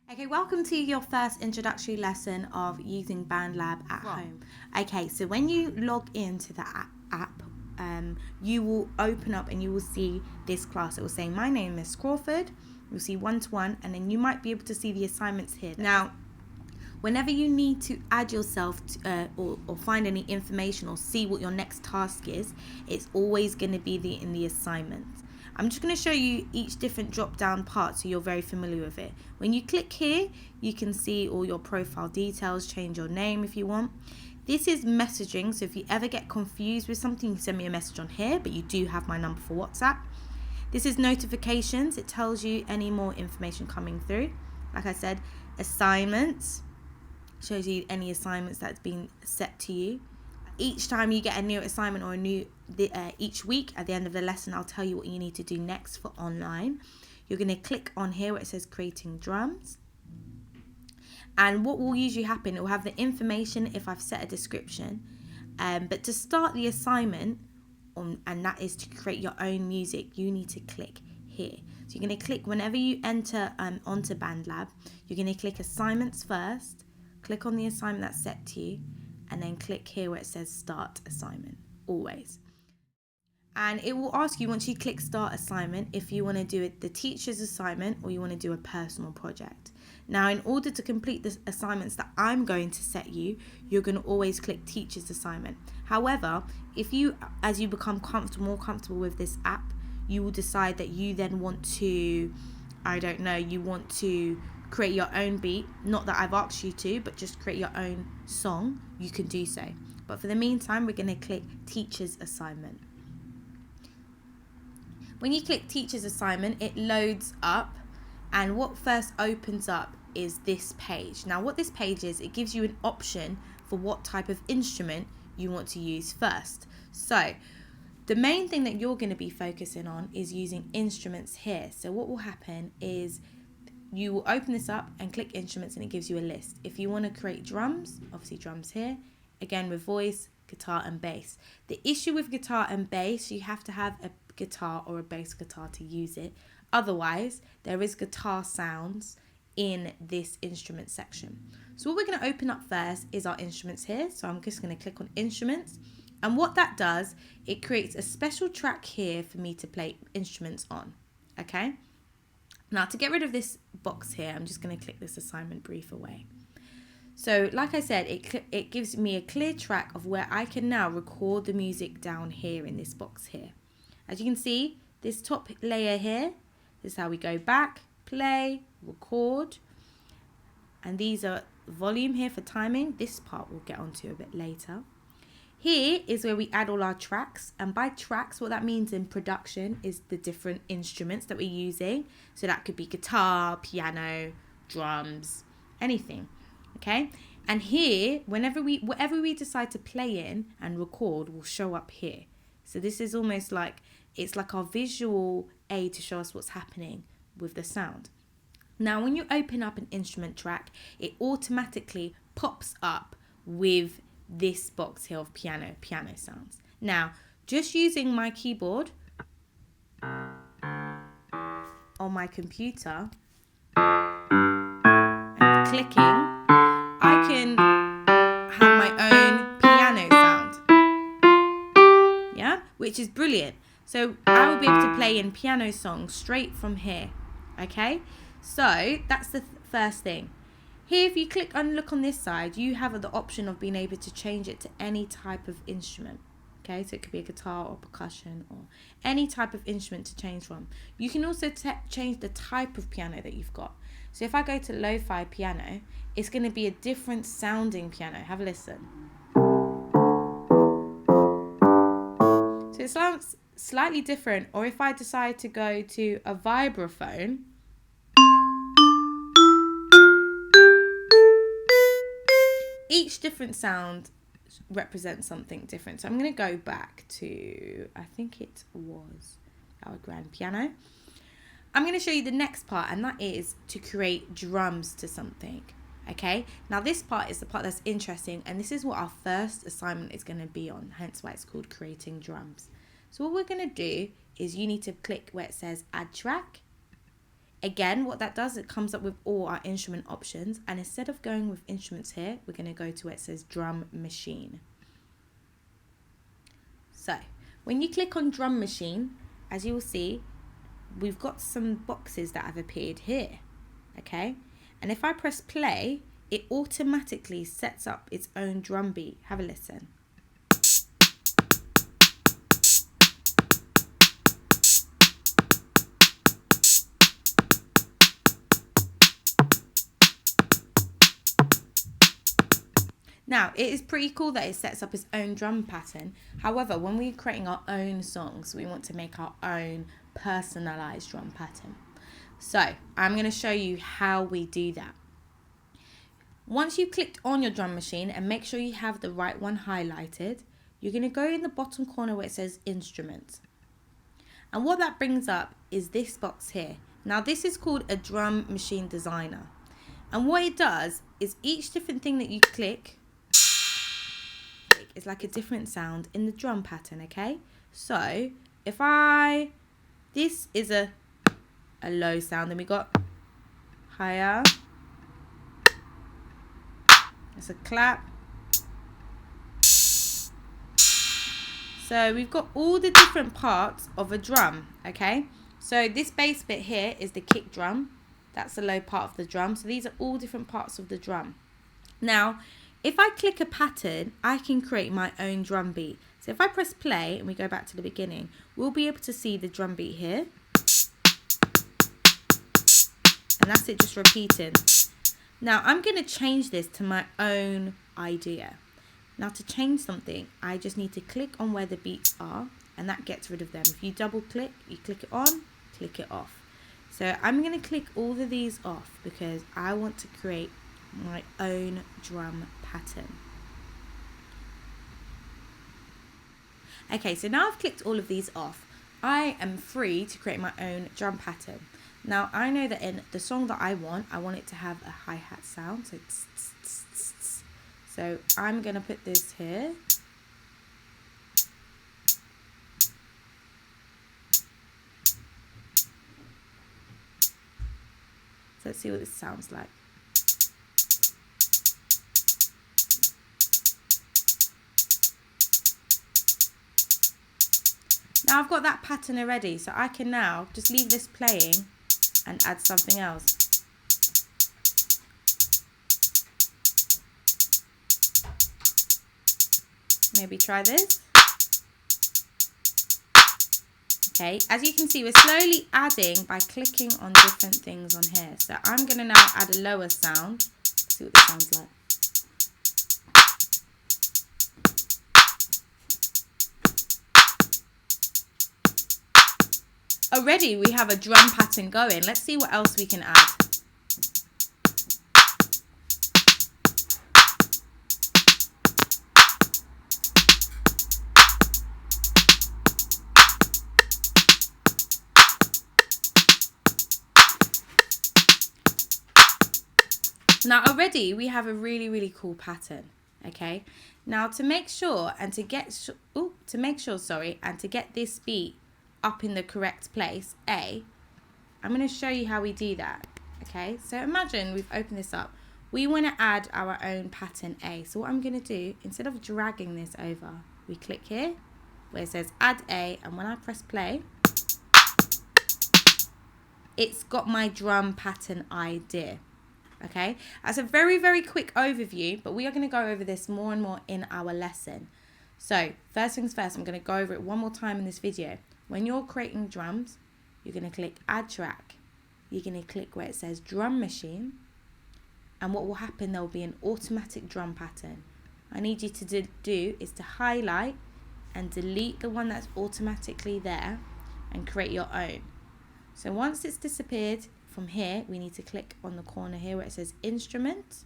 Okay, welcome to your first introductory lesson of using BandLab at home. Okay, so when you log into the app, you will open up and you will see this class. It will say, my name is Crawford. You'll see one-to-one, and then you might be able to see the assignments here. Now, whenever you need to add yourself to, or find any information or see what your next task is, it's always going to be in the assignments. I'm just going to show you each different drop down part so you're very familiar with it. When you click here, you can see all your profile details, change your name if you want. This is messaging, so if you ever get confused with something, you can send me a message on here, but you do have my number for WhatsApp. This is notifications. It tells you any more information coming through. Like I said, assignments shows you any assignments that's been set to you. Each time you get a new assignment or each week at the end of the lesson, I'll tell you what you need to do next for online. You're going to click on here where it says creating drums. And what will usually happen, it will have the information if I've set a description. But to start the assignment, and that is to create your own music, you need to click here. So you're going to click whenever you enter onto BandLab, you're going to click assignments first, click on the assignment that's set to you, and then click here where it says start assignment, always. And it will ask you once you click start assignment if you want to do the teacher's assignment or you want to do a personal project. Now, in order to complete the assignments that I'm going to set you, you're going to always click teacher's assignment. However, if you, as you become more comfortable with this app, you will decide that you then want to, you want to create your own beat. Not that I've asked you to, but just create your own song, you can do so. But for the meantime, we're going to click teacher's assignment. When you click teacher's assignment, it loads up, and what first opens up is this page. Now, what this page is, it gives you an option for what type of instrument you want to use first. So the main thing that you're going to be focusing on is using instruments here. So what will happen is you will open this up and click instruments, and it gives you a list. If you want to create drums, obviously drums here, again with voice, guitar and bass. The issue with guitar and bass, you have to have a guitar or a bass guitar to use it. Otherwise, there is guitar sounds in this instrument section. So what we're going to open up first is our instruments here. So I'm just going to click on instruments. And what that does, it creates a special track here for me to play instruments on. Okay? Now, to get rid of this box here, I'm just going to click this assignment brief away. So like I said, it gives me a clear track of where I can now record the music down here in this box here. As you can see, this top layer here, this is how we go back, play, record. And these are volume here for timing. This part we'll get onto a bit later. Here is where we add all our tracks, and by tracks, what that means in production is the different instruments that we're using. So that could be guitar, piano, drums, anything, okay? And here, whatever we decide to play in and record will show up here. So this is almost like, it's like our visual aid to show us what's happening with the sound. Now, when you open up an instrument track, it automatically pops up with this box here of piano sounds. Now, just using my keyboard on my computer and clicking, I can have my own piano sound. Yeah, which is brilliant. So I will be able to play in piano songs straight from here. Okay, so that's the first thing. Here, if you click and look on this side, you have the option of being able to change it to any type of instrument. Okay, so it could be a guitar or percussion or any type of instrument to change from. You can also change the type of piano that you've got. So if I go to lo-fi piano, it's going to be a different sounding piano. Have a listen. So it sounds slightly different. Or if I decide to go to a vibraphone, each different sound represents something different. So I'm going to go back to, I think it was our grand piano. I'm going to show you the next part, and that is to create drums to something. Okay, now this part is the part that's interesting, and this is what our first assignment is going to be on, hence why it's called creating drums. So what we're going to do is you need to click where it says add track. Again, what that does, it comes up with all our instrument options. And instead of going with instruments here, we're going to go to where it says drum machine. So when you click on drum machine, as you will see, we've got some boxes that have appeared here. Okay. And if I press play, it automatically sets up its own drum beat. Have a listen. Now, it is pretty cool that it sets up its own drum pattern. However, when we're creating our own songs, we want to make our own personalized drum pattern. So, I'm going to show you how we do that. Once you've clicked on your drum machine and make sure you have the right one highlighted, you're going to go in the bottom corner where it says Instruments. And what that brings up is this box here. Now, this is called a drum machine designer. And what it does is each different thing that you click is like a different sound in the drum pattern, okay? So, this is a low sound, then we got higher, it's a clap. So we've got all the different parts of a drum, okay? So this bass bit here is the kick drum. That's the low part of the drum. So these are all different parts of the drum. Now, if I click a pattern, I can create my own drum beat. So if I press play and we go back to the beginning, we'll be able to see the drum beat here. And that's it, just repeating. Now, I'm going to change this to my own idea. Now, to change something, I just need to click on where the beats are, and that gets rid of them. If you double click, you click it on, click it off. So I'm going to click all of these off because I want to create my own drum pattern. Okay, so now I've clicked all of these off. I am free to create my own drum pattern. Now, I know that in the song that I want it to have a hi-hat sound. So, so I'm going to put this here. So let's see what this sounds like. Now I've got that pattern already, so I can now just leave this playing and add something else. Maybe try this. Okay, as you can see, we're slowly adding by clicking on different things on here. So I'm going to now add a lower sound. Let's see what this sounds like. Already we have a drum pattern going. Let's see what else we can add. Now already we have a really, really cool pattern. Okay. Now to make sure and to get this beat up in the correct place, I'm going to show you how we do that. Okay, so imagine we've opened this up. We want to add our own pattern A. So what I'm going to do, instead of dragging this over, we click here where it says add A, and when I press play, it's got my drum pattern idea. Okay, that's a very, very quick overview, but we are going to go over this more and more in our lesson. So first things first, I'm going to go over it one more time in this video. When you're creating drums, you're going to click add track. You're going to click where it says drum machine. And what will happen, there will be an automatic drum pattern. I need you to do is to highlight and delete the one that's automatically there and create your own. So once it's disappeared from here, we need to click on the corner here where it says instrument.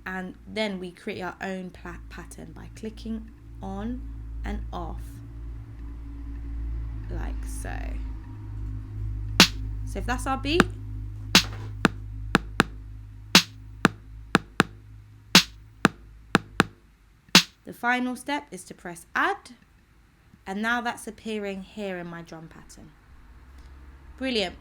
And then we create our own pattern by clicking on and off. Like so. So if that's our beat, the final step is to press add, and now that's appearing here in my drum pattern. Brilliant.